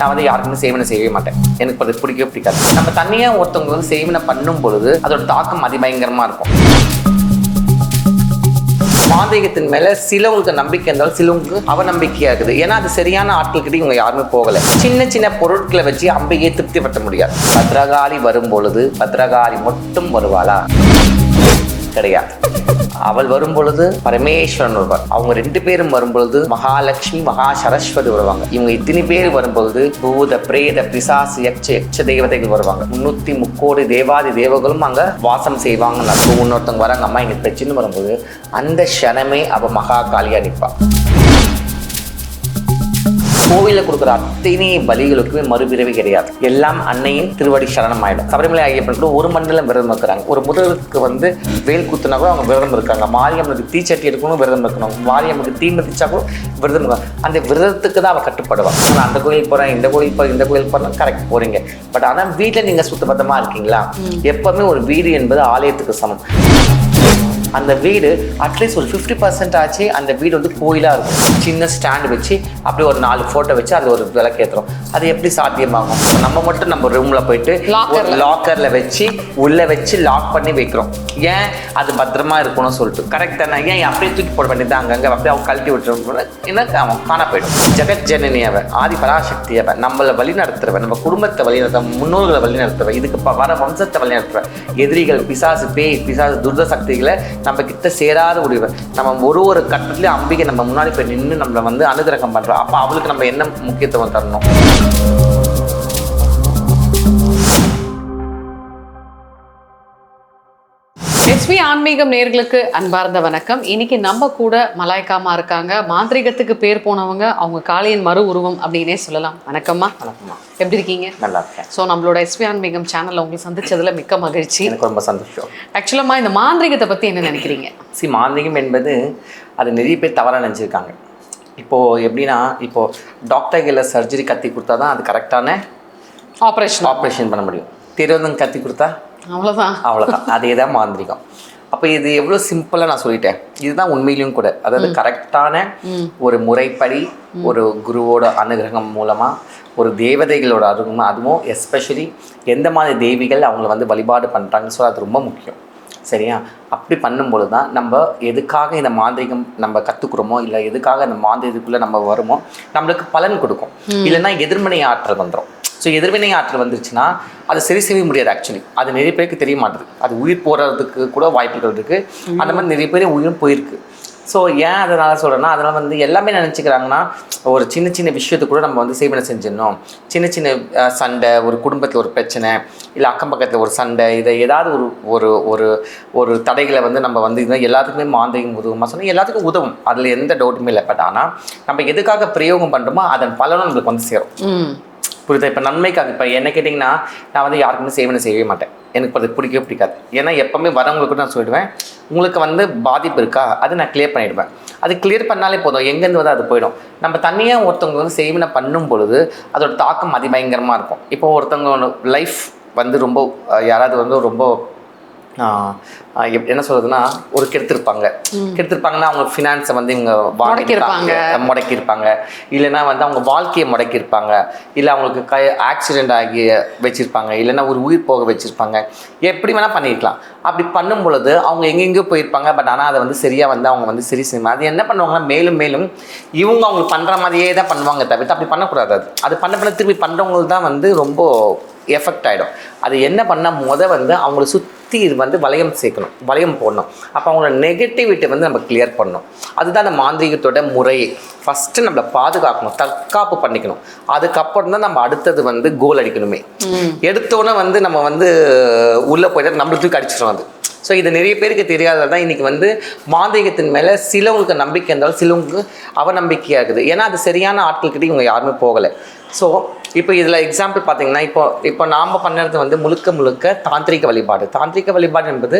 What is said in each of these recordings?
நான் வந்து யாருக்குமே சேவனை செய்யவே மாட்டேன். எனக்கு அது பிடிக்கவே பிடிக்காது. நம்ம தனியாக ஒருத்தவங்க வந்து சேவனை பண்ணும் பொழுது அதோட தாக்கம் அதிபயங்கரமாக இருக்கும். மாந்திரிகத்தின் மேல சிலவங்களுக்கு நம்பிக்கை இருந்தாலும் சிலவங்களுக்கு அவநம்பிக்கையா இருக்குது. ஏன்னா அது சரியான ஆட்கள்கிட்ட இவங்க யாருமே போகலை. சின்ன சின்ன பொருட்களை வச்சு அம்பிகையை திருப்திப்படுத்த முடியாது. பத்ரகாளி வரும் பொழுது பத்ரகாளி மட்டும் வருவாளா? கிடையாது. அவள் வரும் பொழுது பரமேஸ்வரன் வருவார். அவங்க 2 பேரும் வரும்பொழுது மகாலட்சுமி மகா சரஸ்வதி வருவாங்க. இவங்க இத்தனை பேர் வரும்பொழுது பூத பிரேத பிசாசு யட்ச தேவதைகள் வருவாங்க. 330 தேவாதி தேவர்களும் அங்க வாசம் செய்வாங்க. இன்னொருத்தவங்க வராங்க, அம்மா இங்க பிரச்சனை வரும்போது அந்த க்ஷணமே அவ மகா காளியா நிற்பா. கோவிலில் கொடுக்குற அத்தனை பலிகளுக்குமே மறுபிறவி கிடையாது. எல்லாம் அன்னையின் திருவடி சரணம் ஆயிடும். சபரிமலை ஐயப்பன் கூட 1 மண்டலம் விரதம் இருக்கிறாங்க. ஒரு முதலுக்கு வந்து வேல் குத்துனா கூட அவங்க விரதம் இருக்காங்க. மாரியம்மனுக்கு தீச்சட்டி எடுக்கணும், விரதம் இருக்கணும். மாரியம்மனுக்கு தீ மிதிச்சா கூட விரதம் இருக்காங்க. அந்த விரதத்துக்கு தான் அவள் கட்டுப்படுவாங்க. நான் அந்த கோயில் போகிறேன், இந்த கோயில் போகிறேன், இந்த கோயில் போகிறேன், கரெக்ட் போகிறீங்க. பட் ஆனால் வீட்டில் நீங்கள் சுத்தபத்தமாக இருக்கீங்களா? எப்பவுமே ஒரு வீடு என்பது ஆலயத்துக்கு சமம். அந்த வீடு அட்லீஸ்ட் ஒரு 50% ஆச்சு அந்த வீடு வந்து கோயிலாக இருக்கும். சின்ன ஸ்டாண்டு வச்சு அப்படியே ஒரு 4 ஃபோட்டோ வச்சு அது ஒரு விளக்கேற்றுறோம். அது எப்படி சாத்தியமாகும்? நம்ம மட்டும் நம்ம ரூமில் போயிட்டு லாக்கரில் வச்சு உள்ளே வச்சு லாக் பண்ணி வைக்கிறோம். ஏன்? அது பத்திரமா இருக்கணும்னு சொல்லிட்டு. கரெக்ட் தானே? ஏன் அப்படியே தூக்கி போட வேண்டியது அங்கங்கே அப்படியே அவங்க கழட்டி விட்டுருவோம். எனக்கு அவன் காண போயிடும். ஜெகத் ஜனனி அவன், ஆதி பராசக்தி அவன், நம்மளை வழி நடத்துறவன், நம்ம குடும்பத்தை வழி நடத்த, முன்னோர்களை வழி நடத்துவன், இதுக்கு வர வம்சத்தை வழி நடத்துவன். எதிரிகள் பிசாசு பேய் பிசாசு துர்த சக்திகளை நம்ம கிட்ட சேராத முடிவு. நம்ம ஒரு கட்டத்துலேயும் அம்பிகை நம்ம முன்னாடி போய் நின்று நம்மளை வந்து அனுகிரகம் பண்றோம். அப்போ அவளுக்கு நம்ம என்ன முக்கியத்துவம் தரணும்? எஸ்வி ஆன்மீகம் நேயர்களுக்கு அன்பார்ந்த வணக்கம். இன்னைக்கு நம்ம கூட மலாய்க்காமா இருக்காங்க. மாந்திரிகத்துக்கு பேர் போனவங்க. அவங்க காளியின் மறு உருவம் அப்படின்னே சொல்லலாம். வணக்கம்மா. வணக்கம்மா. எப்படி இருக்கீங்க? நல்லா இருக்கேன். ஸோ நம்மளோட எஸ்வி ஆன்மீகம் சேனலில் உங்களுக்கு சந்திச்சதுல மிக்க மகிழ்ச்சி. எனக்கு ரொம்ப சந்தோஷம். ஆக்சுவலாமா இந்த மாந்திரிகத்தை பற்றி என்ன நினைக்கிறீங்க? மாந்திரிகம் என்பது அது நிறைய பேர் தவறாக நினச்சிருக்காங்க. இப்போது எப்படின்னா, இப்போது டாக்டர்களில் சர்ஜரி கற்றி கொடுத்தா தான் அது கரெக்டான ஆப்ரேஷன் பண்ண முடியும். தெரியாதவங்க கற்றி கொடுத்தா அவ்வளோதான். அதே தான் மாந்திரிகம். அப்போ இது எவ்வளோ சிம்பிளாக நான் சொல்லிட்டேன். இதுதான் உண்மையிலையும் கூட. அதாவது கரெக்டான ஒரு முறைப்படி ஒரு குருவோட அனுகிரகம் மூலமாக ஒரு தேவதைகளோட அனுகிரகம், அதுவும் எஸ்பெஷலி எந்த மாதிரி தேவிகள் அவங்கள வந்து வழிபாடு பண்ணுறாங்கன்னு சொல்லி அது ரொம்ப முக்கியம். சரியா? அப்படி பண்ணும்பொழுது தான் நம்ம எதுக்காக இந்த மாந்திரிகம் நம்ம கற்றுக்குறோமோ, இல்லை எதுக்காக இந்த மாந்திரிகத்துக்குள்ளே நம்ம வருமோ நம்மளுக்கு பலன் கொடுக்கும். இல்லைன்னா எதிர்மனை ஆற்றல் வந்துடும். ஸோ எதிர்வினை ஆற்றல் வந்துருச்சுன்னா அது சரி செய்ய முடியாது. ஆக்சுவலி அது நிறைய பேருக்கு தெரிய மாட்டுது. அது உயிர் போகிறதுக்கு கூட வாய்ப்புகள் இருக்குது. அந்த மாதிரி நிறைய பேர் உயிரும் போயிருக்கு. ஸோ ஏன் அதனால் சொல்கிறேன்னா, அதனால் வந்து எல்லாமே நினச்சிக்கிறாங்கன்னா ஒரு சின்ன சின்ன விஷயத்துக்கு கூட நம்ம வந்து சேவனை செஞ்சிடணும். சின்ன சின்ன சண்டை, ஒரு குடும்பத்தில் ஒரு பிரச்சனை, இல்லை அக்கம் பக்கத்தில் ஒரு சண்டை, இதை ஏதாவது ஒரு ஒரு ஒரு தடைகளை வந்து நம்ம வந்து இதை எல்லாத்துக்குமே மாந்திரிகம் உதவுமா சொன்னால் எல்லாத்துக்கும் உதவும். அதில் எந்த டவுட்டுமே இல்லை. பட் ஆனால் நம்ம எதுக்காக பிரயோகம் பண்ணுறோமோ அதன் பலனும் நம்மளுக்கு வந்து சேரும். புரியுதா? இப்போ நன்மைக்காக, இப்போ என்ன கேட்டிங்கன்னா, நான் வந்து யாருக்குமே சேவனை செய்யவே மாட்டேன். எனக்கு அது பிடிக்கவே பிடிக்காது. ஏன்னா எப்போவுமே வரவங்களுக்கு நான் சொல்லிடுவேன், உங்களுக்கு வந்து பாதிப்பு இருக்கா அது நான் கிளியர் பண்ணிவிடுவேன். அது கிளியர் பண்ணாலே போதும், எங்கேருந்து வந்து அது போயிடும். நம்ம தனியாக ஒருத்தவங்க வந்து சேவனை பண்ணும் பொழுது அதோட தாக்கம் அதிபயங்கரமாக இருக்கும். இப்போ ஒருத்தவங்க லைஃப் வந்து ரொம்ப யாராவது வந்து ரொம்ப என்ன சொல்றதுன்னா ஒரு கெடுத்திருப்பாங்கன்னா அவங்க ஃபினான்ஸை வந்து இவங்க முடக்கியிருப்பாங்க, இல்லைன்னா வந்து அவங்க வாழ்க்கையை முடக்கியிருப்பாங்க, இல்லை அவங்களுக்கு ஆக்சிடென்ட் ஆகி வச்சுருப்பாங்க, இல்லைன்னா ஒரு உயிர் போக வச்சுருப்பாங்க, எப்படி வேணால் பண்ணியிருக்கலாம். அப்படி பண்ணும் பொழுது அவங்க எங்கெங்கேயோ போயிருப்பாங்க. பட் ஆனால் அதை வந்து சரியாக வந்து அவங்க வந்து சரி செய்யணும். அது என்ன பண்ணுவாங்கன்னா மேலும் மேலும் இவங்க அவங்களுக்கு பண்ணுற மாதிரியே தான் பண்ணுவாங்க தவிர்த்து அப்படி பண்ணக்கூடாது. அது பண்ண திருப்பி பண்ணுறவங்களுக்கு தான் வந்து ரொம்ப எஃபெக்ட் ஆகிடும். அது என்ன பண்ணால் வந்து அவங்கள சுற்றி இது வந்து வளையம் போடணும். அப்போ அவங்களோட நெகட்டிவிட்டி வந்து நம்ம கிளியர் பண்ணணும். அதுதான் அந்த மாந்திரிகத்தோட முறையே. ஃபஸ்ட்டு நம்மளை பாதுகாக்கணும், தற்காப்பு பண்ணிக்கணும். அதுக்கப்புறம் தான் நம்ம அடுத்தது வந்து கோல் அடிக்கணுமே. எடுத்தோன்னே வந்து நம்ம வந்து உள்ளே போய்ட்டு நம்மளுக்கு தூக்கி அடிச்சிடும் அது. ஸோ இது நிறைய பேருக்கு தெரியாதது தான் இன்றைக்கி வந்து மாந்திரிகத்தின் மேலே சிலவங்களுக்கு நம்பிக்கை இருந்தாலும் சிலவங்களுக்கு அவநம்பிக்கையாக இருக்குது. ஏன்னா அது சரியான ஆட்கள்கிட்ட இவங்க யாருமே போகலை. ஸோ இப்போ இதில் எக்ஸாம்பிள் பார்த்தீங்கன்னா, இப்போ நாம் பண்ணுறது வந்து முழுக்க தாந்திரிக வழிபாடு. தாந்திரிக வழிபாடு என்பது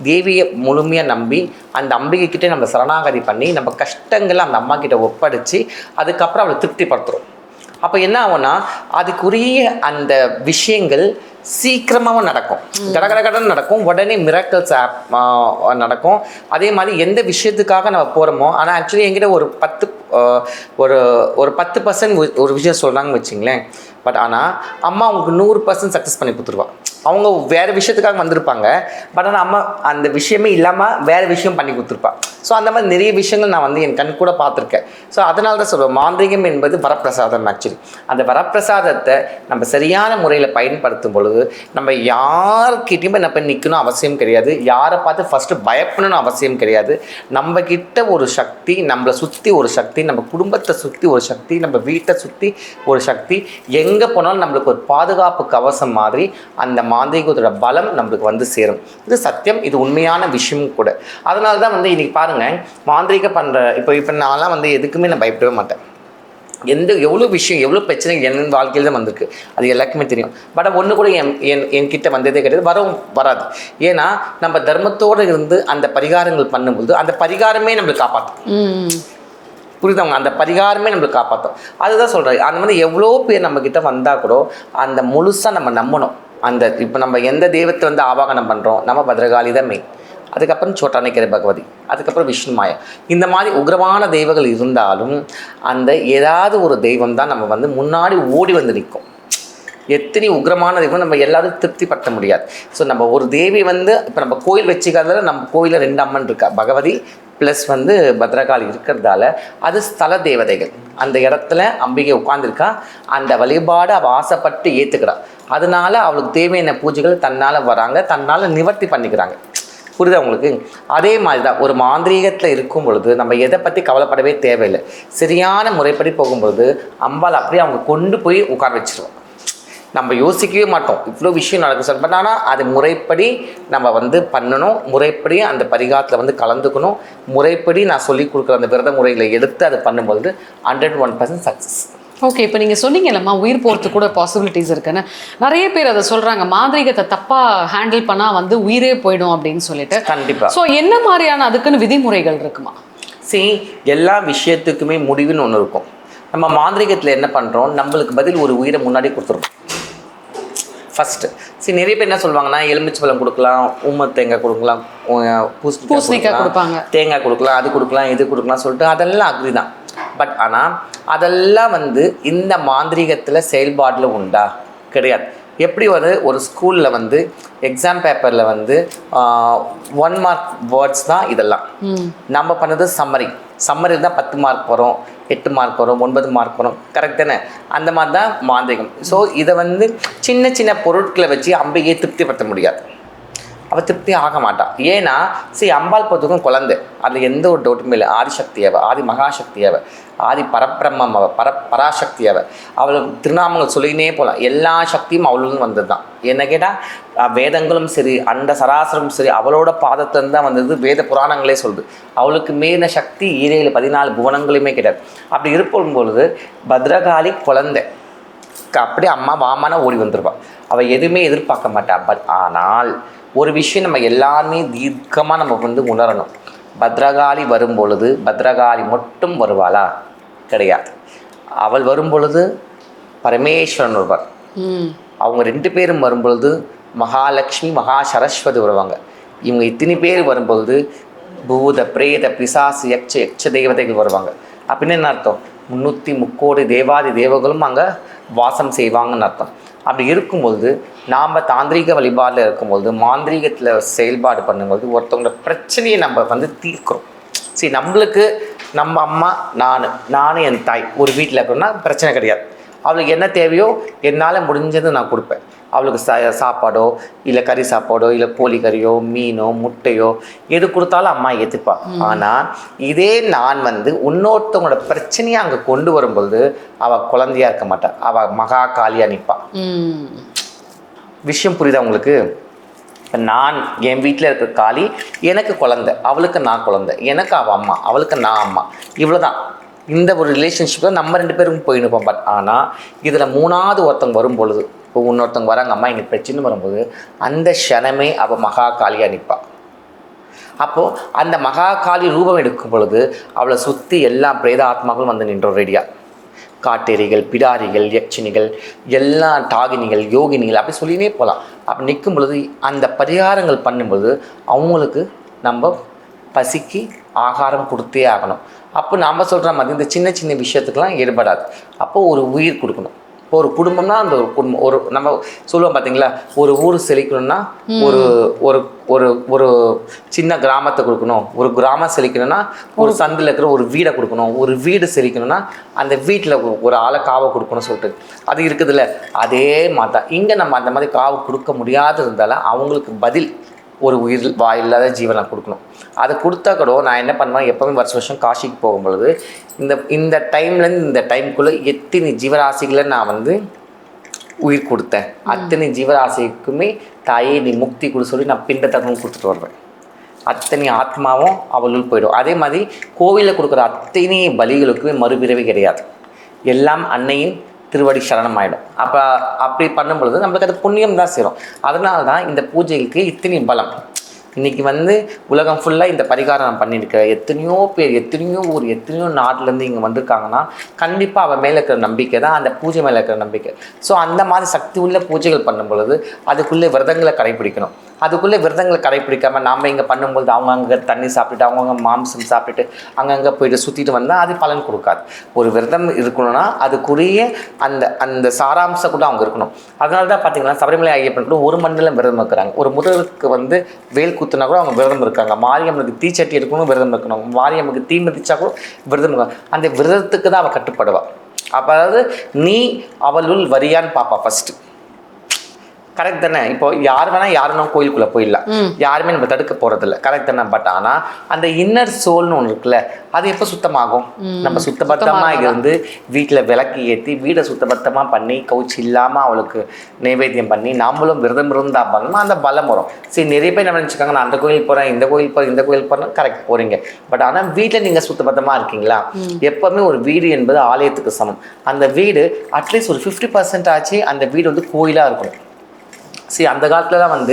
தேவியை முழுமையாக நம்பி அந்த அம்பிகைக்கிட்டே நம்ம சரணாகதி பண்ணி நம்ம கஷ்டங்களை அந்த அம்மா கிட்ட ஒப்படைச்சி அதுக்கப்புறம் அவளை திருப்திப்படுத்துகிறோம். அப்போ என்ன ஆகும்னா அதுக்குரிய அந்த விஷயங்கள் சீக்கிரமாகவும் நடக்கும், கடகடகடன் நடக்கும், உடனே மிராக்கிள்ஸ் நடக்கும். அதே மாதிரி எந்த விஷயத்துக்காக நம்ம போகிறோமோ, ஆனால் ஆக்சுவலி என்கிட்ட ஒரு 10% ஒரு விஷயம் சொல்கிறாங்கன்னு வச்சுங்களேன். பட் ஆனால் அம்மா உங்களுக்கு 100% சக்ஸஸ் பண்ணி கொடுத்துருவா. அவங்க வேறு விஷயத்துக்காக வந்திருப்பாங்க, பட் ஆனால் அம்மா அந்த விஷயமே இல்லாமல் வேறு விஷயம் பண்ணி கொடுத்துருப்பா. ஸோ அந்த மாதிரி நிறைய விஷயங்கள் நான் என் கண் கூட பார்த்துருக்கேன். ஸோ அதனால தான் சொல்லுவேன், மாந்திரிகம் என்பது வரப்பிரசாதம். ஆக்சுவலி அந்த வரப்பிரசாதத்தை நம்ம சரியான முறையில் பயன்படுத்தும் பொழுது நம்ம யார்கிட்டையுமே நம்ம நிற்கணும் அவசியம் கிடையாது, யாரை பார்த்து ஃபஸ்ட்டு பயப்படணும்னு அவசியம் கிடையாது. நம்ம கிட்ட ஒரு சக்தி, நம்மளை சுற்றி ஒரு சக்தி, நம்ம குடும்பத்தை சுற்றி ஒரு சக்தி, நம்ம வீட்டை சுற்றி ஒரு சக்தி, எங்கே போனாலும் நம்மளுக்கு ஒரு பாதுகாப்பு கவசம் மாதிரி அந்த மாந்திரிகத்தோட பலம் நம்மளுக்கு சேரும். இது சத்தியம், இது உண்மையான விஷயம் கூட. அதனால தான் இன்னைக்கு பாருங்க, மாந்திரிக பண்ணுற இப்போ நான்லாம் எதுக்குமே நான் பயப்படவே மாட்டேன். எவ்வளோ விஷயம், எவ்வளோ பிரச்சனை என் வாழ்க்கையில் தான் வந்திருக்கு, அது எல்லாருக்குமே தெரியும். பட் ஒன்று கூட என்கிட்ட வந்ததே கிடையாது, வராது. ஏன்னா நம்ம தர்மத்தோடு இருந்து அந்த பரிகாரங்கள் பண்ணும்போது அந்த பரிகாரமே நம்மளுக்கு காப்பாற்றும். புரியுதவங்க, அந்த பரிகாரமே நம்மளுக்கு காப்பாற்றும். அதுதான் சொல்கிறேன். அந்த மாதிரி எவ்வளோ பேர் நம்மக்கிட்ட வந்தால் கூட அந்த முழுசாக நம்ம நம்பணும். அந்த இப்போ நம்ம எந்த தெய்வத்தை ஆவாகனம் பண்ணுறோம், நம்ம பத்ரகாளி தான் மெயின், அதுக்கப்புறம் சோட்டானிக்கரை பகவதி, அதுக்கப்புறம் விஷ்ணு மாயா, இந்த மாதிரி உக்ரமான தெய்வங்கள் இருந்தாலும் அந்த ஏதாவது ஒரு தெய்வம் தான் நம்ம முன்னாடி ஓடி நிற்கும். எத்தனை உக்ரமான தெய்வம் நம்ம எல்லாரும் திருப்திப்படுத்த முடியாது. ஸோ நம்ம ஒரு தேவி இப்போ நம்ம கோயில் வச்சுக்கிறதுல நம்ம கோயிலில் 2 அம்மன் இருக்கா, பகவதி ப்ளஸ் பத்ரகாளி இருக்கிறதால அது ஸ்தல தேவதைகள். அந்த இடத்துல அம்பிகை உட்காந்துருக்கா, அந்த வழிபாடு அவள் ஆசைப்பட்டு ஏற்றுக்கிறாள். அதனால அவளுக்கு தேவையான பூஜைகள் தன்னால் வராங்க, தன்னால் நிவர்த்தி பண்ணிக்கிறாங்க. புரியுதா உங்களுக்கு? அதே மாதிரி தான் ஒரு மாந்திரீகத்தில் இருக்கும் பொழுது நம்ம எதை பற்றி கவலைப்படவே தேவையில்லை. சரியான முறைப்படி போகும்பொழுது அம்பாள் அப்படியே அவங்க கொண்டு போய் உட்கார வச்சிருவோம். நம்ம யோசிக்கவே மாட்டோம், இவ்வளோ விஷயம் நடக்கும் சார். பட் ஆனால் அது முறைப்படி நம்ம பண்ணணும், முறைப்படி அந்த பரிகாரத்தில் கலந்துக்கணும், முறைப்படி நான் சொல்லிக் கொடுக்குற அந்த விரத முறைகளை எடுத்து அதை பண்ணும்பொழுது 101% சக்ஸஸ். ஓகே, இப்போ நீங்கள் சொன்னீங்கல்லம்மா உயிர் போகிறதுக்கு கூட பாசிபிலிட்டிஸ் இருக்குன்னு. நிறைய பேர் அதை சொல்கிறாங்க, மாந்திரிகத்தை தப்பாக ஹேண்டில் பண்ணால் உயிரே போயிடும் அப்படின்னு சொல்லிட்டு. கண்டிப்பாக. ஸோ என்ன மாதிரியான அதுக்குன்னு விதிமுறைகள் இருக்குமா? எல்லா விஷயத்துக்குமே முடிவுன்னு ஒன்று இருக்கும். நம்ம மாந்திரிகத்தில் என்ன பண்ணுறோம், நம்மளுக்கு பதில் ஒரு உயிரை முன்னாடி கொடுத்துருவோம் ஃபஸ்ட்டு. நிறைய பேர் என்ன சொல்லுவாங்கன்னா, எலுமிச்சை பழம் கொடுக்கலாம், ஊம தேங்காய் கொடுக்கலாம், பூசணிக்காய் கொடுப்பாங்க, தேங்காய் கொடுக்கலாம், அது கொடுக்கலாம், இது கொடுக்கலாம் சொல்லிட்டு அதெல்லாம் அக்ரி தான். பட் ஆனால் அதெல்லாம் இந்த மாந்திரிகத்தில் செயல்பாடில் உண்டா? கிடையாது. எப்படி ஒரு ஸ்கூலில் எக்ஸாம் பேப்பரில் 1 மார்க் வேர்ட்ஸ் தான் இதெல்லாம். நம்ம பண்ணது சம்மரி தான் 10 மார்க் வரும், 8 மார்க் வரும், 9 மார்க் வரும், கரெக்ட் தானே? அந்த மாதிரி தான் மாந்திரிகம். ஸோ இதை சின்ன சின்ன பொருட்களை வச்சு அம்பிகையை திருப்திப்படுத்த முடியாது, அவள் திருப்தி ஆக மாட்டாள். ஏன்னா அம்பாள் பொறுத்தவரைக்கும் குழந்தை, அதில் எந்த ஒரு டவுட்டுமே இல்லை. ஆதிசக்தி அவள், ஆதி மகாசக்தி அவள், ஆதி பரபிரம்மம் அவள், பராசக்தி அவள். அவளுக்கு திருநாமங்கள் சொல்லினே போகலாம். எல்லா சக்தியும் அவளும் வந்தது தான். என்ன கேட்டால் வேதங்களும் சரி, அண்ட சராசரமும் சரி, அவளோட பாதத்துலேருந்து தான் வந்தது. வேத புராணங்களே சொல்லுது. அவளுக்கு மீறின சக்தி 14 புவனங்களுமே கிடையாது. அப்படி இருக்கும் பொழுது பத்ரகாளி குழந்தை, அப்படியே அம்மா வாமான ஓடி வந்துடுவாள். அவள் எதுவுமே எதிர்பார்க்க மாட்டாள். பட் ஆனால் ஒரு விஷயம் நம்ம எல்லாருமே தீர்க்கமாக நம்ம உணரணும். பத்ரகாளி வரும்பொழுது பத்ரகாளி மட்டும் வருவாளா? கிடையாது. அவள் வரும்பொழுது பரமேஸ்வரன் வருவார். அவங்க 2 பேரும் வரும்பொழுது மகாலட்சுமி, மகா சரஸ்வதி வருவாங்க. இவங்க இத்தனை பேர் வரும்பொழுது பூத பிரேத பிசாசு யட்ச தேவதைகள் வருவாங்க. அப்படின்னு என்ன அர்த்தம்? 303 தேவாதி தேவர்களும் அங்கே வாசம் செய்வாங்கன்னு அர்த்தம். அப்படி இருக்கும்பொழுது நாம் தாந்திரிக வழிபாடில் இருக்கும்பொழுது, மாந்திரீகத்தில் செயல்பாடு பண்ணும்போது ஒருத்தவங்களோட பிரச்சனையை நம்ம தீர்க்கிறோம். நம்மளுக்கு நம்ம அம்மா, நானும் என் தாய் ஒரு வீட்டில் இருக்கிறோன்னா பிரச்சனை கிடையாது. அவளுக்கு என்ன தேவையோ என்னால் முடிஞ்சது நான் கொடுப்பேன். அவளுக்கு சாப்பாடோ இல்லை கறி சாப்பாடோ இல்லை கோழி கறியோ மீனோ முட்டையோ எது கொடுத்தாலும் அம்மா ஏற்றுப்பா. ஆனால் இதே நான் இன்னொருத்தவங்களோட பிரச்சனையை அங்கே கொண்டு வரும்பொழுது அவள் குழந்தையா இருக்க மாட்டாள், அவள் மகா காளியாக நிற்பாள். விஷயம் புரியுதா உங்களுக்கு? நான் என் வீட்டில் இருக்கிற காளி, எனக்கு குழந்தை, அவளுக்கு நான் குழந்தை, எனக்கு அவள் அம்மா, அவளுக்கு நான் அம்மா, இவ்வளோதான். இந்த ஒரு ரிலேஷன்ஷிப்பில் நம்ம 2 பேரும் போயிடுப்போம். பட் ஆனால் இதில் 3ஆவது ஒருத்தவங்க வரும்பொழுது, இப்போ இன்னொருத்தவங்க வராங்க, அம்மா எனக்கு பிரச்சனை வரும்போது அந்த க்ஷணமே அவள் மகா காளியாக நிற்பாள். அப்போது அந்த மகா காளி ரூபம் எடுக்கும் பொழுது அவளை சுற்றி எல்லா பிரேத ஆத்மாக்களும் நின்றோம் ரெடியாக. காட்டேரிகள், பிடாரிகள், யட்சினிகள், எல்லா டாகினிகள், யோகினிகள் அப்படி சொல்லினே போகலாம். அப்படி நிற்கும் பொழுது அந்த பரிகாரங்கள் பண்ணும்பொழுது அவங்களுக்கு நம்ம பசிக்கு ஆகாரம் கொடுத்தே ஆகணும். அப்போ நம்ம சொல்கிற மாதிரி இந்த சின்ன சின்ன விஷயத்துக்கெல்லாம் ஈடுபடாது. அப்போது ஒரு உயிர் கொடுக்கணும். இப்போ ஒரு குடும்பம்னா அந்த ஒரு குடும்பம், ஒரு நம்ம சொல்லுவோம் பார்த்தீங்களா, ஒரு ஊர் செழிக்கணும்னா ஒரு ஒரு ஒரு ஒரு சின்ன கிராமத்தை கொடுக்கணும், ஒரு கிராமம் செழிக்கணும்னா ஒரு சந்தில் இருக்கிற ஒரு வீடை கொடுக்கணும், ஒரு வீடு செழிக்கணும்னா அந்த வீட்டில் ஒரு ஆளை காவை கொடுக்கணும்னு சொல்லிட்டு அது இருக்குதுல்ல. அதே மாதிரி தான் இங்கே நம்ம அந்த மாதிரி காவை கொடுக்க முடியாது இருந்தாலும் அவங்களுக்கு பதில் ஒரு உயிர் இல்லாத ஜீவனை கொடுக்கணும். அதை கொடுத்தா கூட நான் என்ன பண்ணுவேன், எப்போவுமே வருஷம் காசிக்கு போகும்பொழுது இந்த டைம்லேருந்து இந்த டைமுக்குள்ளே எத்தனை ஜீவராசிகளை நான் உயிர் கொடுத்தேன், அத்தனை ஜீவராசிக்குமே தாயே நீ முக்தி கொடு சொல்லி நான் பிண்டத்தகம் கொடுத்துட்டு வருவேன். அத்தனை ஆத்மாவும் அவளுள் போயிடும். அதே மாதிரி கோவிலில் கொடுக்குற அத்தனை பலிகளுக்குமே மறுபிறவி கிடையாது. எல்லாம் அன்னையின் திருவடி சரணம் ஆகிடும். அப்படி பண்ணும் பொழுது நம்மளுக்கு அது புண்ணியம் தான் சேரும். அதனால தான் இந்த பூஜைக்கு இத்தனை பலம். இன்றைக்கி உலகம் ஃபுல்லாக இந்த பரிகாரம் நான் பண்ணியிருக்கேன். எத்தனையோ பேர், எத்தனையோ ஊர், எத்தனையோ நாட்டிலேருந்து இங்கே வந்திருக்காங்கன்னா கண்டிப்பாக அவன் மேலே இருக்கிற நம்பிக்கை தான் அந்த பூஜை மேலே இருக்கிற நம்பிக்கை. ஸோ அந்த மாதிரி சக்தி உள்ள பூஜைகள் பண்ணும் பொழுது அதுக்குள்ளே விரதங்களை கடைப்பிடிக்கணும். அதுக்குள்ளே விரதங்களை கடைப்பிடிக்காமல் நாம் இங்கே பண்ணும்பொழுது அவங்க அங்கே தண்ணி சாப்பிட்டுட்டு அவங்கவுங்க மாம்சம் சாப்பிட்டுட்டு அங்கங்கே போயிட்டு சுற்றிட்டு வந்தால் அது பலன் கொடுக்காது. ஒரு விரதம் இருக்கணும்னா அதுக்குரிய அந்த அந்த சாராம்சம் கூட அவங்க இருக்கணும். அதனால தான் பார்த்தீங்கன்னா சபரிமலை ஐயப்பன் கூட ஒரு மண்டலம் விரதம் இருக்கிறாங்க. ஒரு முருகருக்கு வேல் குத்துனா கூட அவங்க விரதம் இருக்காங்க. மாரியம்மனுக்கு தீச்சட்டி இருக்கணும், விரதம் இருக்கணும். மாரியம்மனுக்கு தீ மிதிச்சா கூட விரதம் இருக்காங்க. அந்த விரதத்துக்கு தான் அவள் கட்டுப்படுவா. அப்போ அதாவது நீ அவளுள் வரியான்னு பாப்பா ஃபஸ்ட்டு. கரெக்ட் தானே? இப்போ யார் வேணால் யாருன்னா கோயிலுக்குள்ளே போயிடலாம், யாருமே நம்ம தடுக்க போகிறதில்ல. கரெக்ட் தானே? பட் ஆனால் அந்த இன்னர் சோல்னு ஒன்று இருக்குல்ல, அது எப்போ சுத்தமாகும்? நம்ம சுத்தபத்தமாக இருந்து வீட்டில் விளக்கு ஏற்றி வீடை சுத்தபத்தமாக பண்ணி கவுச்சி இல்லாமல் அவளுக்கு நைவேத்தியம் பண்ணி நாமளும் விரதம் இருந்தா பண்ணணும், அந்த பலம் வரும். சரி, நிறைய பேர் என்ன நினச்சிக்காங்க, நான் அந்த கோயில் போகிறேன், இந்த கோயில் போகிறேன், இந்த கோயில் போகிறேன். கரெக்ட், போகிறீங்க. பட் ஆனால் வீட்டில் நீங்கள் சுத்தபத்தமாக இருக்கீங்களா? எப்போவுமே ஒரு வீடு என்பது ஆலயத்துக்கு சமம். அந்த வீடு அட்லீஸ்ட் ஒரு 50% ஆச்சு அந்த வீடு கோயிலாக இருக்கணும். சரி, அந்த காலத்தில் தான்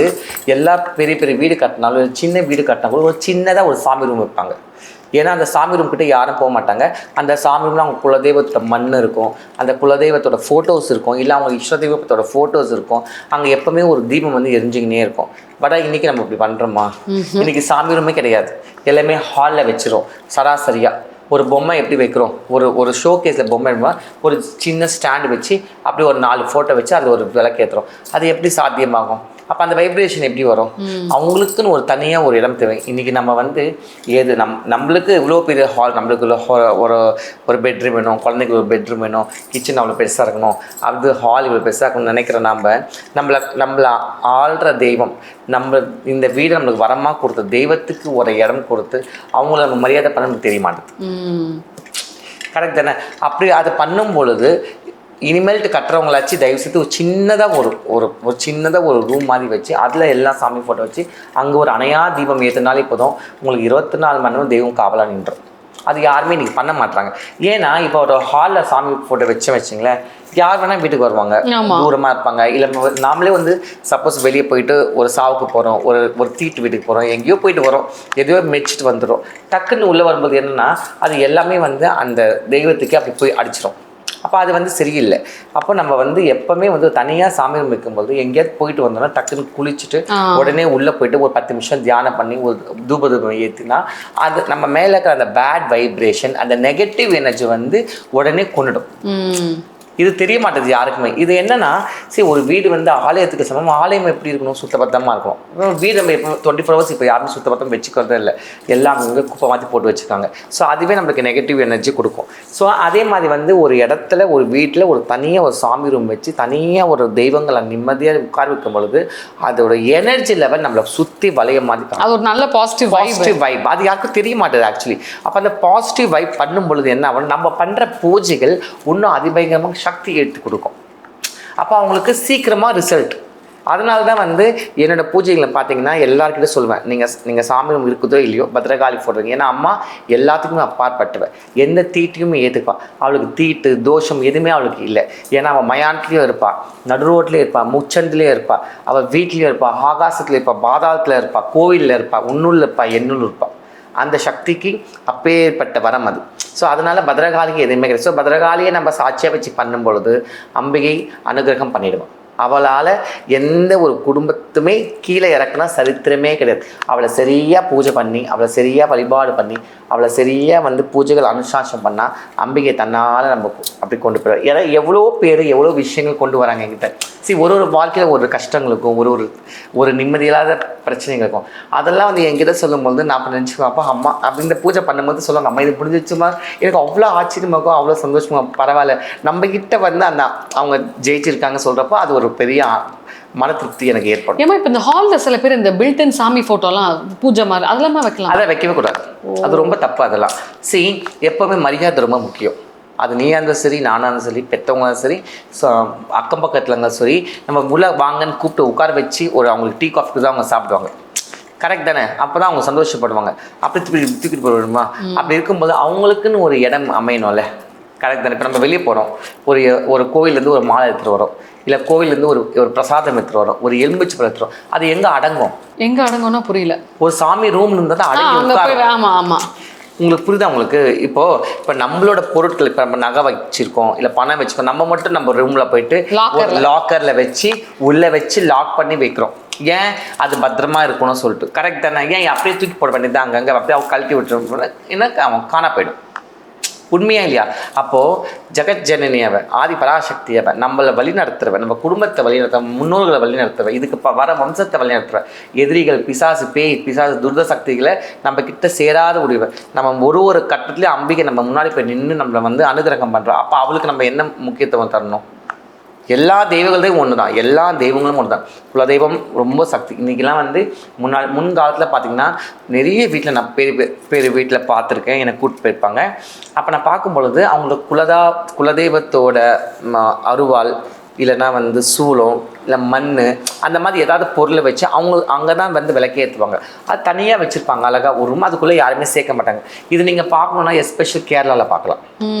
எல்லா பெரிய பெரிய வீடு கட்டினாலும் ஒரு சின்ன வீடு கட்டினா கூட ஒரு சின்னதாக ஒரு சாமி ரூம் வைப்பாங்க. ஏன்னா அந்த சாமி ரூம் கிட்டே யாரும் போக மாட்டாங்க. அந்த சாமி ரூமில் அவங்க குலதெய்வத்தோட மண் இருக்கும், அந்த குலதெய்வத்தோட ஃபோட்டோஸ் இருக்கும், இல்லை அவங்க இஷ்ட தெய்வத்தோட ஃபோட்டோஸ் இருக்கும். அங்கே எப்போவுமே ஒரு தீபம் எரிஞ்சிக்கினே இருக்கும். பட் இன்றைக்கி நம்ம இப்படி பண்ணுறோமா? இன்றைக்கி சாமி ரூமே கிடையாது, எல்லாமே ஹாலில் வச்சிரும். சராசரியாக ஒரு பொம்மை எப்படி வைக்கிறோம், ஒரு ஷோ கேஸில் பொம்மை ஒரு சின்ன ஸ்டாண்டு வச்சு அப்படி ஒரு 4 ஃபோட்டோ வச்சு அது ஒரு விளக்கேற்றுறோம். அது எப்படி சாத்தியமாகும்? அப்போ அந்த வைப்ரேஷன் எப்படி வரும்? அவங்களுக்குன்னு ஒரு தனியாக ஒரு இடம் தேவை. இன்றைக்கி நம்ம ஏது நம்மளுக்கு இவ்வளோ பெரிய ஹால், நம்மளுக்கு ஒரு பெட்ரூம் வேணும், குழந்தைக்கு ஒரு பெட்ரூம் வேணும், கிச்சன் அவ்வளோ பெருசாக இருக்கணும், அது ஹால் இவ்வளோ பெருசாக இருக்கணும்னு நினைக்கிற நம்மளை ஆள்ற தெய்வம், நம்ம இந்த வீடு நம்மளுக்கு வரமாக கொடுத்த தெய்வத்துக்கு ஒரு இடம் கொடுத்து அவங்கள நம்ம மரியாதை பண்ண நமக்கு தெரிய மாட்டேது. கரெக்ட் தானே? அப்படி அதை பண்ணும் பொழுது இனிமேல்ட்டு கட்டுறவங்களாச்சு தயவு செய்து ஒரு சின்னதாக ஒரு சின்னதாக ஒரு ரூம் மாதிரி வச்சு அதில் எல்லாம் சாமி ஃபோட்டோ வச்சு அங்கே ஒரு அணையா தீபம் ஏற்றினாலே போதும், உங்களுக்கு 24 மணி நேரம் தெய்வம் காவலாக நின்றோம். அது யாருமே இன்றைக்கி பண்ண மாட்டாங்க. ஏன்னா இப்போ ஒரு ஹாலில் சாமி ஃபோட்டோ வச்சுங்களேன், யார் வேணால் வீட்டுக்கு வருவாங்க, தூரமாக இருப்பாங்க. இல்லை நாமளே சப்போஸ் வெளியே போயிட்டு ஒரு சாவுக்கு போகிறோம், ஒரு தீட்டு வீட்டுக்கு போகிறோம், எங்கேயோ போயிட்டு வரோம், எதையோ மெச்சிட்டு வந்துடும். டக்குன்னு உள்ளே வரும்போது என்னென்னா அது எல்லாமே அந்த தெய்வத்துக்கே அப்படி போய் அடிச்சிடும். அப்போ அது சரியில்லை. அப்போ நம்ம எப்போவுமே தனியாக சாமி வைக்கும்போது எங்கேயாவது போயிட்டு வந்தோம்னா டக்குன்னு குளிச்சுட்டு உடனே உள்ளே போயிட்டு ஒரு 10 நிமிஷம் தியானம் பண்ணி ஒரு தூபம் ஏற்றினா அது நம்ம மேலே இருக்கிற அந்த பேட் வைப்ரேஷன், அந்த நெகட்டிவ் எனர்ஜி உடனே கொண்டுடும். இது தெரிய மாட்டேது யாருக்குமே. இது என்னன்னா, சரி ஒரு வீடு ஆலயத்துக்கு சமம். ஆலயம் எப்படி இருக்கணும்? சுத்தபத்தமாக இருக்கணும். வீடு நம்ம எப்போ 24 hours இப்போ யாருமே சுத்தபத்தம் வச்சுக்கிறதே இல்லை, எல்லாம் அங்கே குப்பை மாற்றி போட்டு வச்சுருக்காங்க. ஸோ அதுவே நம்மளுக்கு நெகட்டிவ் எனர்ஜி கொடுக்கும். ஸோ அதே மாதிரி ஒரு இடத்துல ஒரு வீட்டில் ஒரு தனியாக ஒரு சாமி ரூம் வச்சு தனியாக ஒரு தெய்வங்களை நிம்மதியாக உட்கார வைக்கும் பொழுது அதோட எனர்ஜி லெவல் நம்மளை சுற்றி வளைய மாதிரி அது ஒரு நல்ல பாசிட்டிவ் வைப். அது யாருக்கும் தெரிய மாட்டேது ஆக்சுவலி. அப்போ அந்த பாசிட்டிவ் வைப் பண்ணும் பொழுது என்ன ஆகும், நம்ம பண்ணுற பூஜைகள் இன்னும் அதிபயங்கரமாக சக்தி எடுத்து கொடுக்கும். அப்போ அவங்களுக்கு சீக்கிரமாக ரிசல்ட். அதனால தான் என்னோடய பூஜைகளை பார்த்தீங்கன்னா எல்லாருக்கிட்ட சொல்லுவேன், நீங்கள் சாமி இருக்குதோ இல்லையோ பத்ரகாளி போடுறீங்க. ஏன்னா அம்மா எல்லாத்துக்குமே அப்பாற்பட்டுவேன், எந்த தீட்டையுமே ஏற்றுப்பாள். அவளுக்கு தீட்டு தோஷம் எதுவுமே அவளுக்கு இல்லை. ஏன்னா அவள் மயானத்துலேயும் இருப்பாள், நடு ரோட்லேயும் இருப்பாள், முச்சந்திலையும் இருப்பாள், அவள் வீட்லேயும் இருப்பாள், ஆகாசத்தில் இருப்பாள், பாதாளத்தில் இருப்பாள், கோவிலில் இருப்பாள், உன்னுள்ள இருப்பாள், என்னுள் இருப்பாள். அந்த சக்திக்கு அப்பேற்பட்ட வரம் அது. ஸோ அதனால் பத்ரகாளிக்கு எதுவுமே கிடையாது. ஸோ பத்ரகாளியை நம்ம சாட்சியாக வச்சு பண்ணும் பொழுது அம்பிகை அனுகிரகம் பண்ணிடுவோம். அவளால் எந்த ஒரு குடும்பத்துமே கீழே இறக்குனா சரித்திரமே கிடையாது. அவளை சரியாக பூஜை பண்ணி, அவளை சரியாக வழிபாடு பண்ணி, அவளை சரியாக வந்து பூஜைகள் அனுசாசனம் பண்ணால் அம்பிகை தன்னால் நம்ம அப்படி கொண்டு போயிடுவோம். ஏன்னா எவ்வளோ பேர் எவ்வளோ விஷயங்கள் கொண்டு வராங்க என்கிட்ட. ஒரு வாழ்க்கையில் ஒரு கஷ்டங்களுக்கும் ஒரு நிம்மதியில்லாத பிரச்சனைகளுக்கும் அதெல்லாம் வந்து என்கிட்ட சொல்லும்போது நான் அப்போ நினச்சிக்குவேன், அப்போ அம்மா அப்படி இந்த பூஜை பண்ணும்போது சொல்லுவாங்க, அம்மா இது முடிஞ்சிச்சுமா. எனக்கு அவ்வளோ ஆச்சரியமாக்கும், அவ்வளோ சந்தோஷமாக, பரவாயில்ல நம்மக்கிட்ட வந்து அந்த அவங்க ஜெயிச்சிருக்காங்க சொல்கிறப்போ அது ஒரு பெரிய மன திருப்தி எனக்கு ஏற்படும். ஏமா இப்போ இந்த ஹாலில் சில பேர் இந்த பில்டின் சாமி ஃபோட்டோலாம் பூஜை மாதிரி அதெல்லாம் வைக்கலாம்? அதை வைக்கவே கூடாது, அது ரொம்ப தப்பு. அதெல்லாம் எப்போவுமே மரியாதை ரொம்ப முக்கியம். அது நீயாக இருந்தாலும் சரி, நானாக இருந்தாலும் சரி, பெற்றவங்க சரி, அக்கம் பக்கத்தில் இருந்தாலும் சரி, நம்ம உள்ள வாங்கன்னு கூப்பிட்டு உட்கார வச்சு அவங்களுக்கு டீ காஃபிக்கு தான் அவங்க சாப்பிடுவாங்க. கரெக்ட் தானே? அப்போ தான் அவங்க சந்தோஷப்படுவாங்க. அப்படி தூக்கிட்டு போயிடுமா? அப்படி இருக்கும்போது அவங்களுக்குன்னு ஒரு இடம் அமையணும்ல. கரெக்ட் தானே? இப்போ நம்ம வெளியே போகிறோம், ஒரு கோவிலேருந்து ஒரு மாலை எடுத்துகிட்டு வரோம், இல்லை கோவிலேருந்து ஒரு பிரசாதம் எடுத்துகிட்டு வரோம், ஒரு எலுமிச்சை பழம் எடுத்துகிட்டு வரோம். அது எங்கே அடங்கும்? எங்கே அடங்கும்னா புரியல. ஒரு சாமி ரூம் இருந்தால் தான் அடங்கி. ஆமாம் ஆமாம், உங்களுக்கு புரியுதா உங்களுக்கு? இப்போ நம்மளோட பொருட்கள், இப்போ நம்ம நகை வச்சிருக்கோம், இல்லை பணம் வச்சுருக்கோம், நம்ம மட்டும் நம்ம ரூமில் போயிட்டு லாக்கரில் வச்சு உள்ளே வச்சு லாக் பண்ணி வைக்கிறோம். ஏன்? அது பத்திரமா இருக்கணும்னு சொல்லிட்டு. கரெக்ட் தானே? ஏன் அப்படியே தூக்கி போட வேண்டியது அங்கங்கே அப்படியே அவங்க கழட்டி விட்டுருவோம், எனக்கு அவன் காணா போயிடும். உண்மையா இல்லையா? அப்போது ஜெகத் ஜனனியவ, ஆதி பராசக்தியவ, நம்மளை வழி நடத்துறவ, நம்ம குடும்பத்தை வழி நடத்த, முன்னோர்களை வழி நடத்துறவ, இதுக்கு வர வம்சத்தை வழி நடத்துற, எதிரிகள் பிசாசு பேய் பிசாசு துர்த சக்திகளை நம்ம கிட்ட சேராத முடிவை நம்ம ஒரு கட்டத்துலேயும் அம்பிகை நம்ம முன்னாடி போய் நின்று நம்மளை வந்து அனுகிரகம் பண்ணுறோம். அப்போ அவளுக்கு நம்ம என்ன முக்கியத்துவம் தரணும்? எல்லா தெய்வங்களையும் ஒன்று தான், எல்லா தெய்வங்களும் ஒன்று தான். குலதெய்வம் ரொம்ப சக்தி. இன்றைக்கெல்லாம் வந்து முன்காலத்தில் பார்த்திங்கன்னா நிறைய வீட்டில் நான் பேர் வீட்டில் பார்த்துருக்கேன், எனக்கு கூப்பிட்டு போயிருப்பாங்க. அப்போ நான் பார்க்கும் பொழுது அவங்களோட குலதெய்வத்தோட அருவாள், இல்லைன்னா வந்து சூளம், இல்லை மண், அந்த மாதிரி ஏதாவது பொருளை வச்சு அங்கே தான் வந்து விளக்கேற்றுவாங்க. அது தனியாக வச்சுருப்பாங்க அழகாக ஒரு ரூம். அதுக்குள்ளே யாருமே சேர்க்க மாட்டாங்க. இது நீங்கள் பார்க்கணுன்னா எஸ்பெஷல் கேரளாவில் பார்க்கலாம்.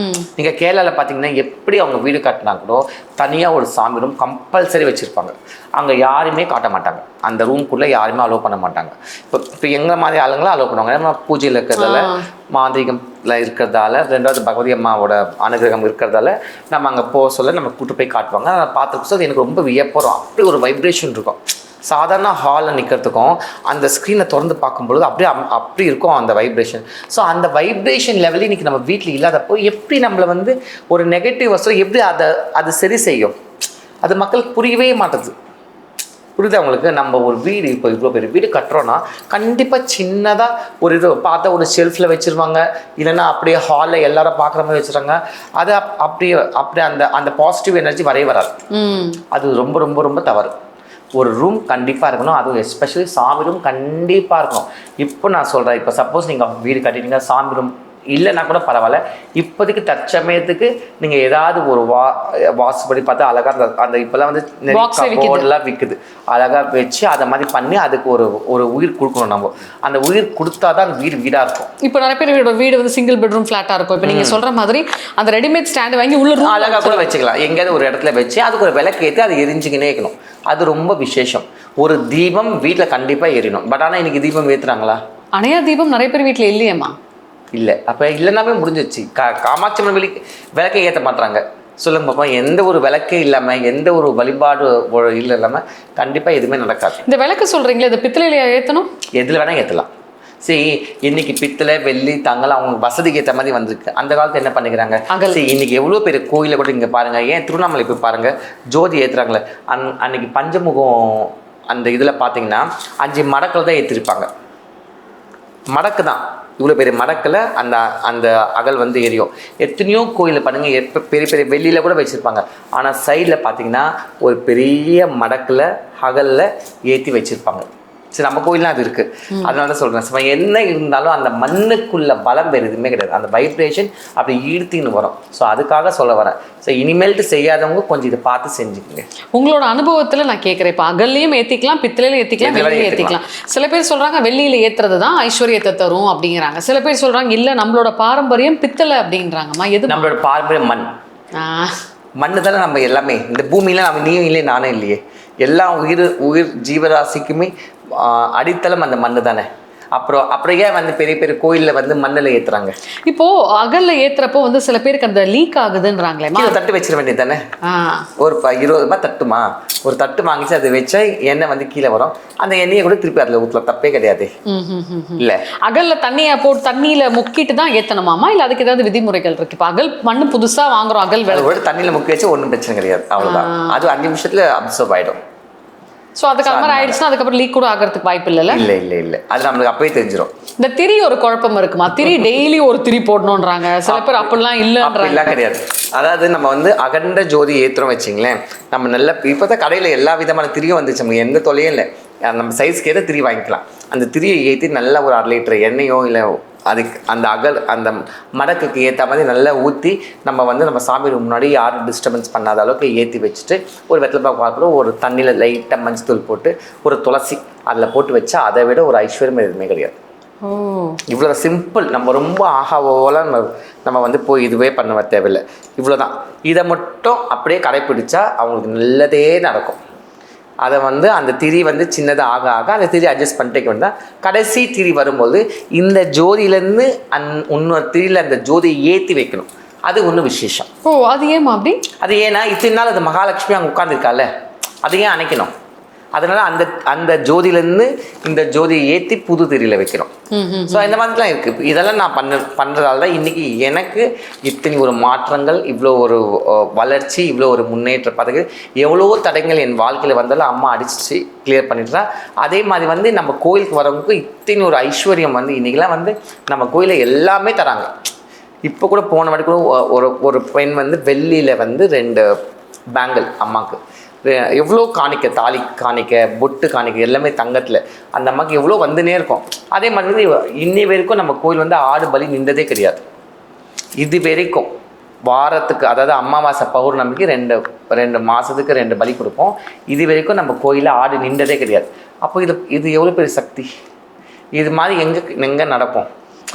நீங்கள் கேரளாவில் பார்த்தீங்கன்னா எப்படி அவங்க வீடு கட்டினாங்களோ தனியாக ஒரு சாமி ரூம் கம்பல்சரி வச்சுருப்பாங்க. அங்கே யாருமே காட்ட மாட்டாங்க, அந்த ரூம்குள்ளே யாருமே அலோவ் பண்ண மாட்டாங்க. இப்போ எங்கள் மாதிரி ஆளுங்களாம் அலோவ் பண்ணுவாங்க. நம்ம பூஜையில் இருக்கிறதால, மாந்திரிகம்ல இருக்கிறதால, ரெண்டாவது பகவதி அம்மாவோட அனுகிரகம் இருக்கிறதால நம்ம அங்கே போக சொல்ல நம்ம கூட்டு போய் காட்டுவாங்க. அதை பார்த்துட்டு அது எனக்கு ரொம்ப வியப்போம். அப்படி ஒரு வைப்ரேஷன் இருக்கும். சாதாரண ஹாலில் நிற்கிறதுக்கும் அந்த ஸ்க்ரீனை திறந்து பார்க்கும்பொழுது அப்படி இருக்கும் அந்த வைப்ரேஷன். ஸோ அந்த வைப்ரேஷன் லெவலில் இன்றைக்கி நம்ம வீட்டில் இல்லாதப்போ எப்படி நம்மளை வந்து ஒரு நெகட்டிவ் வசதி எப்படி அது சரி செய்யும்? அது மக்களுக்கு புரியவே மாட்டேது. புரியுது அவங்களுக்கு? நம்ம ஒரு வீடு இப்போ இவ்வளோ பெரிய வீடு கட்டுறோன்னா கண்டிப்பாக சின்னதாக ஒரு இது பார்த்தா ஒரு ஷெல்ஃபில் வச்சுருவாங்க, இல்லைன்னா அப்படியே ஹாலில் எல்லாரும் பார்க்குற மாதிரி வச்சுருவாங்க. அது அப்படியே அந்த பாசிட்டிவ் எனர்ஜி வரவே வராது. அது ரொம்ப ரொம்ப ரொம்ப தவறு. ஒரு ரூம் கண்டிப்பாக இருக்கணும், அதுவும் எஸ்பெஷலி சாமி ரூம் கண்டிப்பாக இருக்கணும். இப்போ நான் சொல்கிறேன், இப்போ சப்போஸ் நீங்கள் வீடு கட்டிட்டீங்க, சாமி ரூம் இல்லைன்னா கூட பரவாயில்ல, இப்போதைக்கு தற்சமயத்துக்கு நீங்கள் ஏதாவது ஒரு வாசுபடி பார்த்து அழகாக அந்த இப்போல்லாம் வந்து நிறைய போர்டெலாம் விற்குது, அழகாக வச்சு அதை மாதிரி பண்ணி அதுக்கு ஒரு உயிர் கொடுக்கணும். நம்ம அந்த உயிர் கொடுத்தா தான் அந்த வீடாக இருக்கும். இப்போ நிறைய பேர் வீடு வந்து சிங்கிள் பெட்ரூம் ஃப்ளாட்டாக இருக்கும். இப்போ நீங்கள் சொல்கிற மாதிரி அந்த ரெடிமேட் ஸ்டாண்டு வாங்கி உள்ள அழகாக கூட வச்சுக்கலாம். எங்கேயாவது ஒரு இடத்துல வச்சு அதுக்கு ஒரு விளக்கு ஏற்றி அது எரிஞ்சுக்கினே இருக்கணும். அது ரொம்ப விசேஷம். ஒரு தீபம் வீட்டில் கண்டிப்பாக எரியணும். பட் ஆனால் இன்னைக்கு தீபம் ஏற்றுறாங்களா? அணையா தீபம் நிறைய பேர் வீட்டில் இல்லையேம்மா. இல்லை, அப்போ இல்லைனாவே முடிஞ்சிச்சு. காமாட்சி அம்மன் விளக்கை ஏற்ற மாட்டுறாங்க. சொல்லுங்க பாப்பா, எந்த ஒரு விளக்கே இல்லாமல், எந்த ஒரு வழிபாடு இல்லை இல்லாமல் கண்டிப்பாக எதுவுமே நடக்காது. இந்த விளக்கு சொல்கிறீங்களே, இந்த பித்தளையில ஏற்றணும்? எதில் வேணால் ஏற்றலாம். இன்னைக்கு பித்தளை, வெள்ளி, தங்கம் அவங்க வசதிக்கு ஏற்ற மாதிரி வந்திருக்கு. அந்த காலத்தில் என்ன பண்ணிக்கிறாங்க? இன்னைக்கு எவ்வளோ பெரிய கோயிலை கூட இங்கே பாருங்கள், ஏன் திருவண்ணாமலை போய் பாருங்கள், ஜோதி ஏற்றுறாங்களே. அன்னைக்கு பஞ்சமுகம் அந்த இதில் பார்த்தீங்கன்னா 5 மடக்கில் தான் ஏற்றிருப்பாங்க. மடக்கு தான், இவ்வளோ பெரிய மடக்கில் அந்த அகல் வந்து எரியும். எத்தனையோ கோயிலில் பண்ணுங்கள், பெரிய பெரிய வெள்ளியில் கூட வச்சுருப்பாங்க. ஆனால் சைடில் பார்த்தீங்கன்னா ஒரு பெரிய மடக்கில் அகலில் ஏற்றி வச்சுருப்பாங்க. சரி, நம்ம கோயிலாம் அது இருக்குது. அதனால தான் சொல்கிறேன், என்ன இருந்தாலும் அந்த மண்ணுக்குள்ள பலம் வேறு எதுவுமே கிடையாது. அந்த வைப்ரேஷன் அப்படி ஈர்த்தின்னு வரும். ஸோ அதுக்காக சொல்ல வரேன். ஸோ இனிமேல்ட்டு செய்யாதவங்க கொஞ்சம் இதை பார்த்து செஞ்சுக்கோங்க. உங்களோட அனுபவத்தில் நான் கேட்குறேன், இப்போ அகல்லையும் ஏற்றிக்கலாம், பித்தளையிலும் ஏற்றிக்கலாம், வெள்ளியும் ஏற்றிக்கலாம். சில பேர் சொல்கிறாங்க வெள்ளியில் ஏற்றுறது தான் ஐஸ்வர்யத்தை தரும் அப்படிங்கிறாங்க. சில பேர் சொல்கிறாங்க இல்லை நம்மளோட பாரம்பரியம் பித்தளை அப்படின்றாங்கம்மா. எது நம்மளோட பாரம்பரியம்? மண்ணு தானே நம்ம எல்லாமே. இந்த பூமியில நம்ம நீயும் இல்லையே, நானும் இல்லையே. எல்லா உயிர் ஜீவராசிக்குமே அடித்தளம் அந்த மண்ணு தானே. அப்புறம் ஏன் வந்து பெரிய பெரிய கோயிலில் வந்து மண்ணில் ஏற்றுறாங்க? இப்போ அகல்ல ஏத்துறப்போ வந்து சில பேருக்கு அந்த லீக் ஆகுதுன்றாங்களே, கீழே தட்டு வச்சிட வேண்டியது தானே. ஒரு 20 ரூபாய் தட்டுமா, ஒரு தட்டு வாங்கிச்சு அதை வச்சா எண்ணெய் வந்து கீழே வரும். அந்த எண்ணெயை கூட திருப்பி அதில் ஊற்றலாம், தப்பே கிடையாது. இல்லை அகல்ல தண்ணியை போட்டு தண்ணியில முக்கிட்டு தான் ஏத்தணுமாமா, இல்லை அதுக்கு ஏதாவது விதிமுறைகள் இருக்கு? இப்போ அகல் மண்ணு புதுசா வாங்குறோம், அகல் அதை கூட தண்ணியில் முக்கி வச்சு ஒன்றும் பிரச்சனை கிடையாது, அவ்வளோதான். அது 5 நிமிஷத்துல அப்சர்வ் ஆகிடும். ஸோ அதுக்கு மாதிரி ஆயிடுச்சுன்னா அதுக்கப்புறம் லீக் கூட ஆகிறதுக்கு வாய்ப்பு இல்லைல்ல? இல்லை அது நம்மளுக்கு அப்பவே தெரிஞ்சிடும். இந்த திரி ஒரு குழப்பம் இருக்குமா? திரி டெய்லி ஒரு திரி போடணுன்றாங்க சில பேர், அப்படிலாம் இல்லைன்றாங்க. கிடையாது. அதாவது நம்ம வந்து அகண்ட ஜோதி ஏற்றுறோம் வச்சிங்களேன், நம்ம நல்ல இப்போதான் கடையில் எல்லா விதமான திரியும் வந்துச்சு, நமக்கு எந்த தொலையும் இல்லை. நம்ம சைஸ்க்கு ஏற்ற திரி வாங்கிக்கலாம். அந்த திரியை ஏற்றி நல்ல ஒரு 1/2 லிட்டர் எண்ணெயோ இல்லை அதுக்கு அந்த மடக்குக்கு ஏற்ற மாதிரி நல்லா ஊற்றி நம்ம வந்து நம்ம சாமி முன்னாடி யாரும் டிஸ்டர்பன்ஸ் பண்ணாத அளவுக்கு ஏற்றி வச்சுட்டு ஒரு வெத்தலை பாக்கு பார்க்குறோம், ஒரு தண்ணியில் லைட்டாக மஞ்சள் தூள் போட்டு ஒரு துளசி அதில் போட்டு வச்சா அதை விட ஒரு ஐஸ்வர்யம் எதுவுமே கிடையாது. இவ்வளோ சிம்பிள். நம்ம ரொம்ப ஆகாவோலாம் நம்ம வந்து போய் இதுவே பண்ண தேவையில்லை. இவ்வளோதான். இதை மட்டும் அப்படியே கடைப்பிடிச்சா அவங்களுக்கு நல்லதே நடக்கும். அதை வந்து அந்த திரி வந்து சின்னதாக ஆக அந்த திரி அட்ஜஸ்ட் பண்ணிட்டே வந்தால் கடைசி திரி வரும்போது இந்த ஜோதியிலேருந்து இன்னொரு திரியில் அந்த ஜோதியை ஏற்றி வைக்கணும். அது ஒன்றும் விசேஷம். அது ஏமா அப்படி? அது ஏன்னா இத்தனை நாள் அந்த மகாலட்சுமி அங்கே உட்காந்துருக்கால, அது ஏன் அணைக்கணும்? அதனால அந்த ஜோதியிலேருந்து இந்த ஜோதியை ஏற்றி புது திரியில் வைக்கிறோம். ஸோ இந்த மாதிரிலாம் இருக்குது. இதெல்லாம் நான் பண்ணுறதால தான் இன்றைக்கி எனக்கு இத்தனை ஒரு மாற்றங்கள், இவ்வளோ ஒரு வளர்ச்சி, இவ்வளோ ஒரு முன்னேற்ற பதவி. எவ்வளோ தடங்கள் என் வாழ்க்கையில் வந்தாலும் அம்மா அடிச்சு கிளியர் பண்ணிட்டுறா. அதே மாதிரி வந்து நம்ம கோயிலுக்கு வரவங்களுக்கு இத்தனை ஒரு ஐஸ்வர்யம் வந்து இன்றைக்கெலாம் வந்து நம்ம கோயிலில் எல்லாமே தராங்க. இப்போ கூட போன வாட்டி கூட ஒரு பெண் வந்து வெள்ளியில் வந்து 2 பேங்கிள் அம்மாவுக்கு எவ்வளோ காணிக்க, தாலி காணிக்க, பொட்டு காணிக்க எல்லாமே தங்கத்தில் அந்த அம்மாவுக்கு எவ்வளோ வந்துனே இருக்கும். அதே மாதிரி இன்னி வரைக்கும் நம்ம கோயில் வந்து ஆடு பலி நின்றதே கிடையாது. இது வரைக்கும் வாரத்துக்கு, அதாவது அமாவாசை பௌர்ணமிக்கு 2 மாதத்துக்கு 2 பலி கொடுப்போம். இது வரைக்கும் நம்ம கோயிலில் ஆடு நின்றதே கிடையாது. அப்போ இது எவ்வளோ பெரிய சக்தி. இது மாதிரி எங்கே நடக்கும்?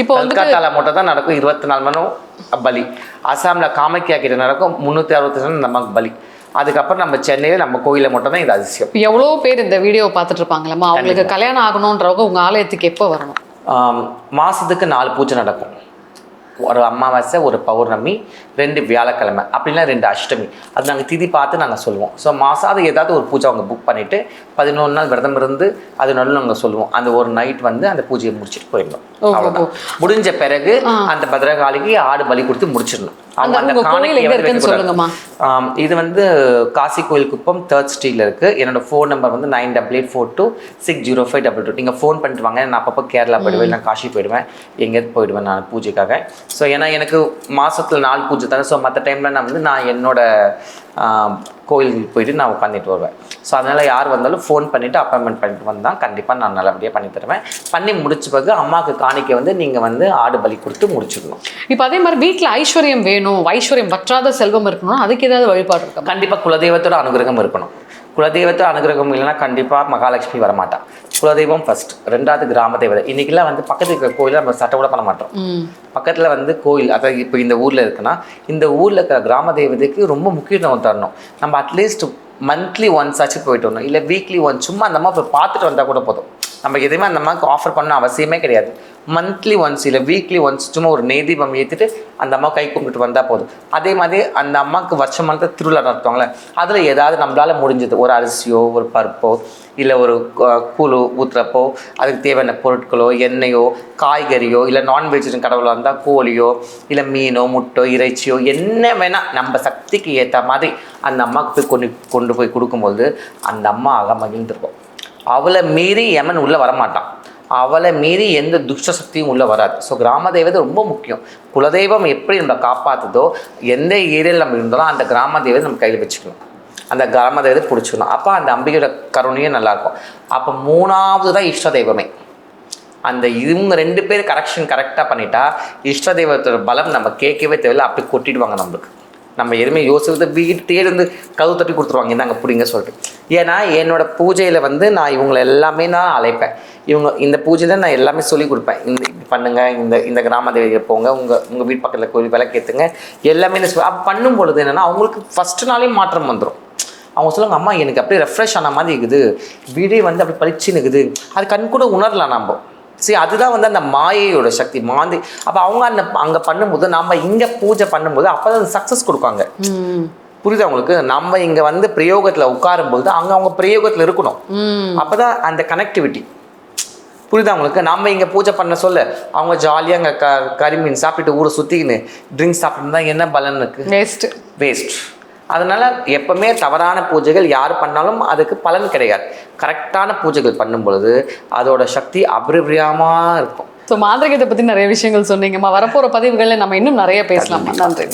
இப்போ கல்கத்தாவில் மட்டும் தான் நடக்கும் 24 மணி நேரம் பலி. அசாமில் காமாக்கியா கிட்ட நடக்கும் 362 நமக்கு பலி. அதுக்கப்புறம் நம்ம சென்னையில் நம்ம கோயிலில் மட்டும் தான் இது அதிசயம். எவ்வளோ பேர் இந்த வீடியோ பார்த்துட்டு இருப்பாங்களம்மா, அவங்களுக்கு கல்யாணம் ஆகணுன்றவங்க உங்கள் ஆலயத்துக்கு எப்போ வரணும்? மாதத்துக்கு 4 பூஜை நடக்கும். ஒரு அமாவாசை, ஒரு பௌர்ணமி, 2 வியாழக்கிழமை, அப்படின்னா 2 அஷ்டமி. அது நாங்கள் திதி பார்த்து நாங்கள் சொல்லுவோம். ஸோ மாதம் அது ஏதாவது ஒரு பூஜை அவங்க புக் பண்ணிவிட்டு 11 நாள் விரதம் இருந்து அது நடுவில் நாங்கள் சொல்லுவோம். அந்த ஒரு நைட் வந்து அந்த பூஜையை முடிச்சுட்டு போயிடணும். அவ்வளோதான். முடிஞ்ச பிறகு அந்த பத்ரகாளிக்கு ஆடு பலி கொடுத்து முடிச்சிடணும். அவங்க அந்த காணிக்கை. இது வந்து காசி கோயில் குப்பம் 3rd ஸ்ட்ரீட்டில் இருக்குது. என்னோட ஃபோன் நம்பர் வந்து 9842260522. நீங்கள் ஃபோன் பண்ணிட்டு வாங்க. நான் அப்பப்போ கேரளா போயிடுவேன், நான் காசி போயிடுவேன், எங்கேயாவது போயிடுவேன் நான் பூஜைக்காக. ஸோ ஏன்னா எனக்கு மாதத்தில் 4 பூஜை தானே. ஸோ மற்ற டைமில் நான் வந்து என்னோட கோயிலுக்கு போயிட்டு நான் உட்காந்துட்டு வருவேன். ஸோ அதனால் யார் வந்தாலும் ஃபோன் பண்ணிவிட்டு அப்பாயின்மெண்ட் பண்ணிட்டு வந்தால் கண்டிப்பாக நான் நல்லபடியாக பண்ணி தருவேன். பண்ணி முடிச்ச பிறகு அம்மாவுக்கு காணிக்க வந்து நீங்கள் வந்து ஆடு பலி கொடுத்து முடிச்சிடணும். இப்போ அதே மாதிரி வீட்டில் ஐஸ்வர்யம் வேணும், ஐஸ்வர்யம் வற்றாத செல்வம் இருக்கணும், அதுக்கு ஏதாவது வழிபாடு இருக்கும்? கண்டிப்பாக குலதெய்வத்தோட அனுகிரகம் இருக்கணும். குலதெய்வத்தோட அனுகிரகம் இல்லைன்னா கண்டிப்பாக மகாலட்சுமி வரமாட்டான். குலதெய்வம் ஃபர்ஸ்ட், 2வது கிராம தேவதை. இன்றைக்கெல்லாம் வந்து பக்கத்தில் இருக்கிற கோயிலில் நம்ம சட்டை கூட பண்ண மாட்டோம். பக்கத்தில் வந்து கோயில், அதாவது இப்போ இந்த ஊரில் இருக்குன்னா இந்த ஊரில் இருக்கிற கிராம தேவதைக்கு ரொம்ப முக்கியத்துவம் தரணும். நம்ம அட்லீஸ்ட் மந்த்லி ஒன்ஸ் ஆச்சு போயிட்டு வரணும், இல்லை வீக்லி ஒன்ஸ் சும்மா அந்த அம்மா போய் பார்த்துட்டு வந்தால் கூட போதும். நம்ம எதுவுமே அந்த அம்மாவுக்கு ஆஃபர் பண்ண அவசியமே கிடையாது. மந்த்லி ஒன்ஸ் இல்லை வீக்லி ஒன்ஸ் சும்மா ஒரு நெய் தீபம் ஏற்றிட்டு அந்த அம்மா கை கும்பிட்டு வந்தால் போதும். அதே மாதிரி அந்த அம்மாவுக்கு வருஷமான திருவிழா நடத்துவாங்களே, அதில் ஏதாவது நம்மளால் முடிஞ்சது, ஒரு அரிசியோ ஒரு பருப்போ இல்லை ஒரு கூழ் ஊற்றுறப்போ அதுக்கு தேவையான பொருட்களோ, எண்ணெயோ, காய்கறியோ, இல்லை நான்வெஜிடேரியன் கடவுளாக இருந்தால் கோழியோ இல்லை மீனோ முட்டோ இறைச்சியோ என்ன வேணால் நம்ம சக்திக்கு ஏற்ற மாதிரி அந்த அம்மாவுக்கு போய் கொண்டு போய் கொடுக்கும்போது அந்த அம்மா மகிழ்ந்துருக்கும். அவளை மீறி யமன் உள்ளே வரமாட்டான். அவளை மீறி எந்த துஷ்ட சக்தியும் உள்ளே வராது. ஸோ கிராம தெய்வத்தை ரொம்ப முக்கியம். குலதெய்வம் எப்படி நம்ம காப்பாற்றுதோ, எந்த ஏரியாவில் நம்ம இருந்தாலும் அந்த கிராம தெய்வத்தை நம்ம கையில் வச்சுக்கணும், அந்த கிராம தெய்வத்தை பிடிச்சிக்கணும். அப்போ அந்த அம்பிகையோட கருணையும் நல்லாயிருக்கும். அப்போ 3வது தான் இஷ்ட தெய்வமே. அந்த இவங்க 2 பேர் கரெக்டாக பண்ணிட்டா இஷ்ட தெய்வத்தோட பலம் நம்ம கேட்கவே தேவையில்லை, அப்படி கொட்டிடுவாங்க நம்மளுக்கு. நம்ம எதுவுமே யோசித்து வீட்டே இருந்து கதவு தட்டி கொடுத்துருவாங்க, இந்தாங்க பிடிங்க சொல்லிட்டு. ஏன்னா என்னோடய பூஜையில் வந்து நான் இவங்களை எல்லாமே நான் அழைப்பேன். இந்த பூஜையில் நான் எல்லாமே சொல்லிக் கொடுப்பேன். இப்படி பண்ணுங்கள், இந்த கிராம தேவையை போங்க, உங்கள் வீட்டு பக்கத்தில் கோயில் விளக்கேற்றுங்க, எல்லாமே பண்ணும் பொழுது என்னென்னா அவங்களுக்கு ஃபஸ்ட்டு நாளே மாற்றம் வந்துடும். அவங்க சொல்லுவாங்க, அம்மா எனக்கு அப்படியே ரெஃப்ரெஷ் ஆன மாதிரி இருக்குது, வீடே வந்து அப்படி பளிச்சுன்னு இருக்குது. அது கண் கூட உணரலாம் நம்ம. சரி, அதுதான் வந்து அந்த மாயையோட சக்தி மாந்தி. அப்போ அவங்க அங்கே பண்ணும்போது நம்ம இங்கே பூஜை பண்ணும்போது அப்போ தான் சக்ஸஸ் கொடுப்பாங்க. புரியுதா உங்களுக்கு? நம்ம இங்கே வந்து பிரயோகத்தில் உட்காரும்போது அங்கே அவங்க பிரயோகத்தில் இருக்கணும். அப்போ தான் அந்த கனெக்டிவிட்டி. புரியுதா உங்களுக்கு? நம்ம இங்கே பூஜை பண்ண சொல்ல அவங்க ஜாலியாக அங்கே கறிமீன் சாப்பிட்டுட்டு ஊரை சுற்றிக்கின்னு ட்ரிங்க்ஸ் சாப்பிட்டு தான் என்ன பலன் இருக்குது? வேஸ்ட். அதனால் எப்பவுமே தவறான பூஜைகள் யார் பண்ணாலும் அதுக்கு பலன் கிடையாது. கரெக்டான பூஜைகள் பண்ணும் பொழுது அதோட சக்தி அபரிவியமாக இருக்கும். ஸோ மாந்திரிகத்தை பற்றி நிறைய விஷயங்கள் சொன்னீங்கம்மா. வரப்போகிற பதிவுகளில் நம்ம இன்னும் நிறைய பேசலாமா. நன்றி.